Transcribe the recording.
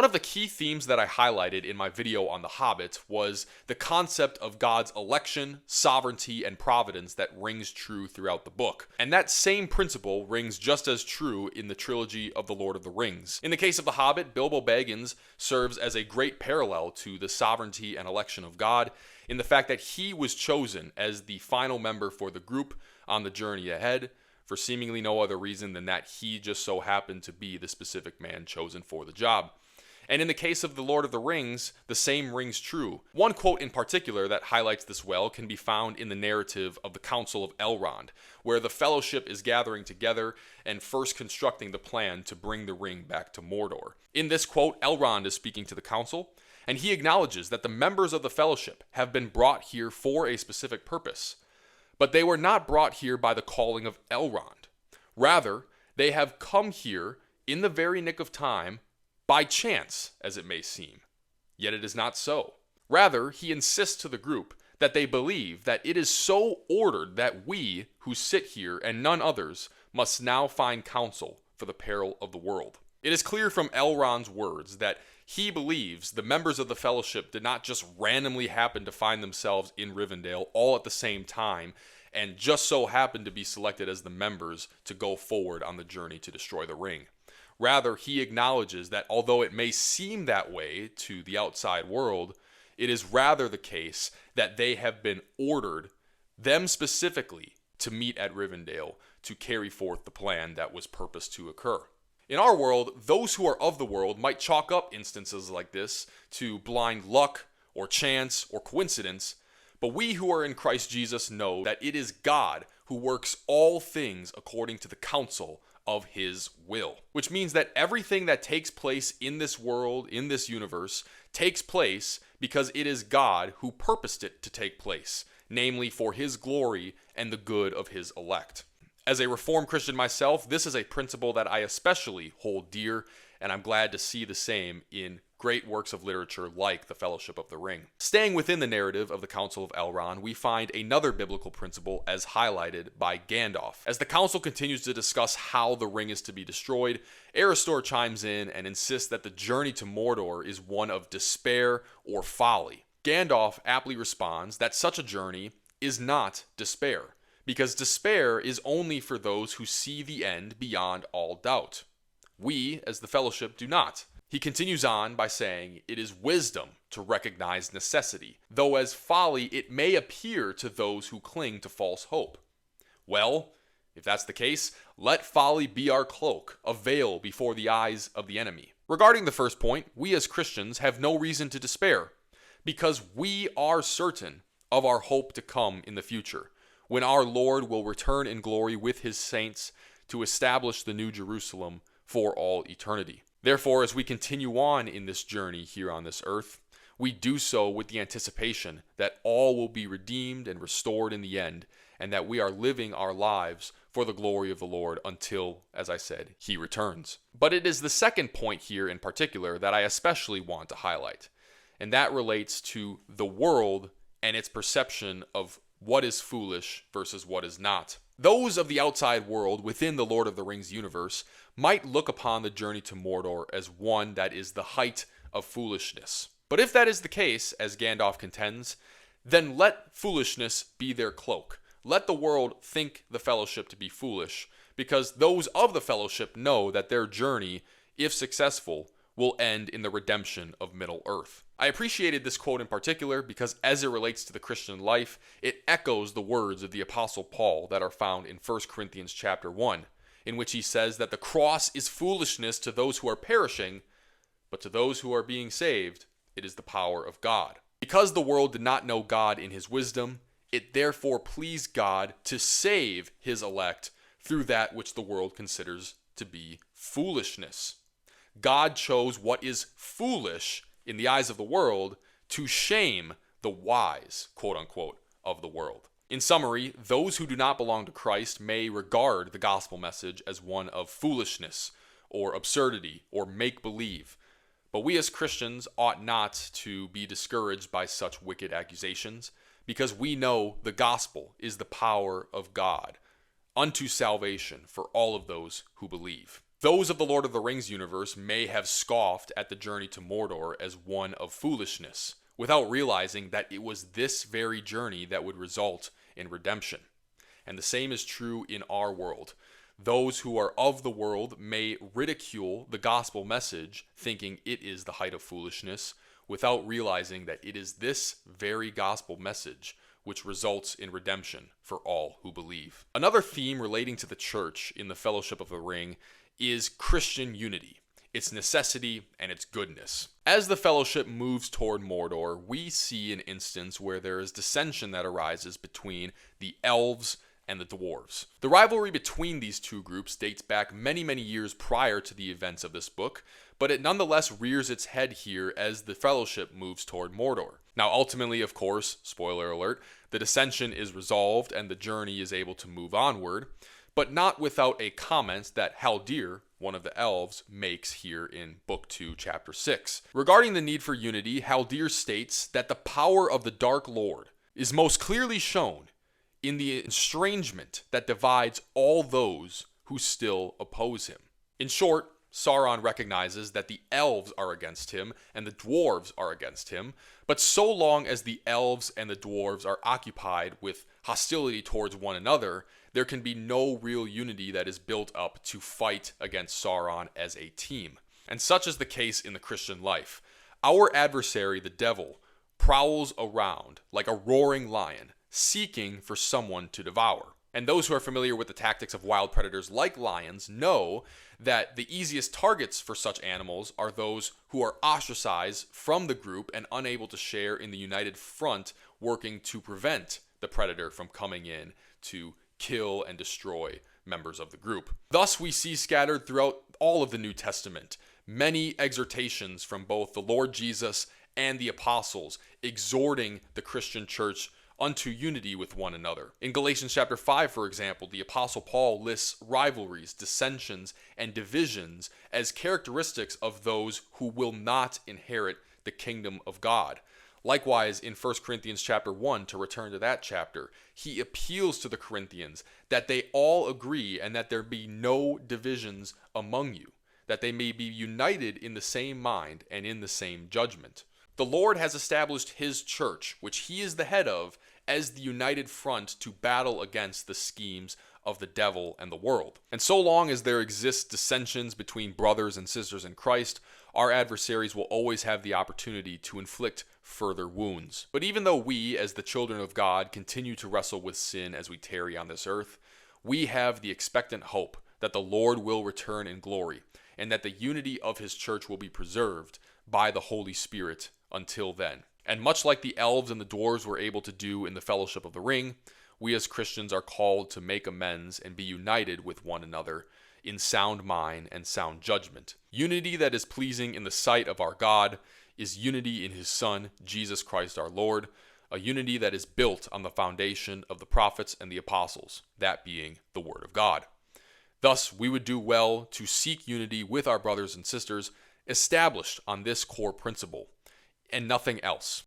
of the key themes that I highlighted in my video on The Hobbit was the concept of God's election, sovereignty, and providence that rings true throughout the book. And that same principle rings just as true in the trilogy of The Lord of the Rings. In the case of The Hobbit, Bilbo Baggins serves as a great parallel to the sovereignty and election of God in the fact that he was chosen as the final member for the group on the journey ahead for seemingly no other reason than that he just so happened to be the specific man chosen for the job. And in the case of The Lord of the Rings, the same rings true. One quote in particular that highlights this well can be found in the narrative of the Council of Elrond, where the Fellowship is gathering together and first constructing the plan to bring the ring back to Mordor. In this quote, Elrond is speaking to the Council, and he acknowledges that the members of the Fellowship have been brought here for a specific purpose. But they were not brought here by the calling of Elrond. Rather, they have come here in the very nick of time, by chance, as it may seem. Yet it is not so. Rather, he insists to the group that they believe that it is so ordered that we, who sit here and none others, must now find counsel for the peril of the world. It is clear from Elrond's words that he believes the members of the Fellowship did not just randomly happen to find themselves in Rivendell all at the same time and just so happen to be selected as the members to go forward on the journey to destroy the ring. Rather, he acknowledges that although it may seem that way to the outside world, it is rather the case that they have been ordered, them specifically, to meet at Rivendell to carry forth the plan that was purposed to occur. In our world, those who are of the world might chalk up instances like this to blind luck or chance or coincidence, but we who are in Christ Jesus know that it is God who works all things according to the counsel of his will. Which means that everything that takes place in this world, in this universe, takes place because it is God who purposed it to take place, namely for his glory and the good of his elect. As a Reformed Christian myself, this is a principle that I especially hold dear, and I'm glad to see the same in great works of literature like The Fellowship of the Ring. Staying within the narrative of the Council of Elrond, we find another biblical principle as highlighted by Gandalf. As the council continues to discuss how the ring is to be destroyed, Aristor chimes in and insists that the journey to Mordor is one of despair or folly. Gandalf aptly responds that such a journey is not despair, because despair is only for those who see the end beyond all doubt. We, as the Fellowship, do not. He continues on by saying it is wisdom to recognize necessity, though as folly it may appear to those who cling to false hope. Well, if that's the case, let folly be our cloak, a veil before the eyes of the enemy. Regarding the first point, we as Christians have no reason to despair, because we are certain of our hope to come in the future, when our Lord will return in glory with his saints to establish the New Jerusalem for all eternity. Therefore, as we continue on in this journey here on this earth, we do so with the anticipation that all will be redeemed and restored in the end, and that we are living our lives for the glory of the Lord until, as I said, he returns. But it is the second point here in particular that I especially want to highlight, and that relates to the world and its perception of what is foolish versus what is not. Those of the outside world within the Lord of the Rings universe might look upon the journey to Mordor as one that is the height of foolishness. But if that is the case, as Gandalf contends, then let foolishness be their cloak. Let the world think the Fellowship to be foolish, because those of the Fellowship know that their journey, if successful, will end in the redemption of Middle-earth. I appreciated this quote in particular because as it relates to the Christian life, it echoes the words of the Apostle Paul that are found in 1 Corinthians chapter 1, in which he says that the cross is foolishness to those who are perishing, but to those who are being saved, it is the power of God. Because the world did not know God in his wisdom, it therefore pleased God to save his elect through that which the world considers to be foolishness. God chose what is foolish in the eyes of the world to shame the wise, quote unquote, of the world. In summary, those who do not belong to Christ may regard the gospel message as one of foolishness or absurdity or make-believe, but we as Christians ought not to be discouraged by such wicked accusations, because we know the gospel is the power of God unto salvation for all of those who believe. Those of the Lord of the Rings universe may have scoffed at the journey to Mordor as one of foolishness, without realizing that it was this very journey that would result in redemption. And the same is true in our world. Those who are of the world may ridicule the gospel message, thinking it is the height of foolishness, without realizing that it is this very gospel message which results in redemption for all who believe. Another theme relating to the church in the Fellowship of the Ring is Christian unity, its necessity, and its goodness. As the Fellowship moves toward Mordor, we see an instance where there is dissension that arises between the elves and the dwarves. The rivalry between these two groups dates back many, many years prior to the events of this book, but it nonetheless rears its head here as the Fellowship moves toward Mordor. Now, ultimately, of course, spoiler alert, the dissension is resolved and the journey is able to move onward, but not without a comment that Haldir, one of the elves, makes here in Book 2, Chapter 6. Regarding the need for unity, Haldir states that the power of the Dark Lord is most clearly shown in the estrangement that divides all those who still oppose him. In short, Sauron recognizes that the elves are against him and the dwarves are against him, but so long as the elves and the dwarves are occupied with hostility towards one another, there can be no real unity that is built up to fight against Sauron as a team. And such is the case in the Christian life. Our adversary, the devil, prowls around like a roaring lion, seeking for someone to devour. And those who are familiar with the tactics of wild predators like lions know that the easiest targets for such animals are those who are ostracized from the group and unable to share in the united front working to prevent the predator from coming in to kill and destroy members of the group. Thus, we see scattered throughout all of the New Testament many exhortations from both the Lord Jesus and the apostles exhorting the Christian church unto unity with one another. In Galatians chapter 5, for example, the Apostle Paul lists rivalries, dissensions, and divisions as characteristics of those who will not inherit the kingdom of God. Likewise, in 1 Corinthians chapter 1, to return to that chapter, he appeals to the Corinthians that they all agree and that there be no divisions among you, that they may be united in the same mind and in the same judgment. The Lord has established his church, which he is the head of, as the united front to battle against the schemes of the devil and the world. And so long as there exist dissensions between brothers and sisters in Christ, our adversaries will always have the opportunity to inflict further wounds. But even though we, as the children of God, continue to wrestle with sin as we tarry on this earth, we have the expectant hope that the Lord will return in glory, and that the unity of his church will be preserved by the Holy Spirit until then. And much like the elves and the dwarves were able to do in the Fellowship of the Ring, we as Christians are called to make amends and be united with one another in sound mind and sound judgment. Unity that is pleasing in the sight of our God is unity in his Son, Jesus Christ our Lord, a unity that is built on the foundation of the prophets and the apostles, that being the Word of God. Thus, we would do well to seek unity with our brothers and sisters established on this core principle, and nothing else.